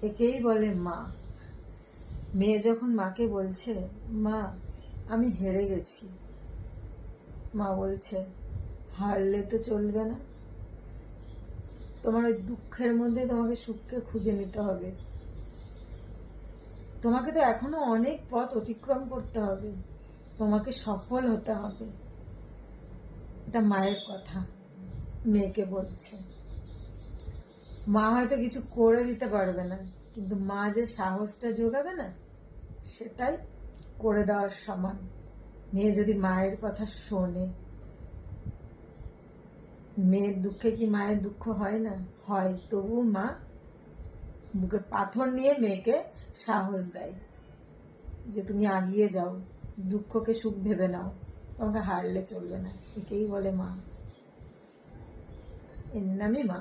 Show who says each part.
Speaker 1: একেই বলে মা। মেয়ে যখন মাকে বলছে, মা আমি হেরে গেছি, মা বলছে, হারলে তো চলবে না, তোমার ওই দুঃখের মধ্যে তোমাকে সুখকে খুঁজে নিতে হবে। তোমাকে তো এখনো অনেক পথ অতিক্রম করতে হবে, তোমাকে সফল হতে হবে। এটা মায়ের কথা, মেয়েকে বলছে। মা হয়তো কিছু করে দিতে পারবে না, কিন্তু মা যে সাহসটা যোগাবে না, সেটাই করে দেওয়ার সমান। মেয়ে যদি মায়ের কথা শোনে। মেয়ের দুঃখে কি মায়ের দুঃখ হয় না? হয়। তবু মা বুকে পাথর নিয়ে মেয়েকে সাহস দেয় যে তুমি এগিয়ে যাও, দুঃখকে সুখ ভেবে নাও, তোমাকে হারলে চলবে না। একেই বলে মা, এর নামই মা।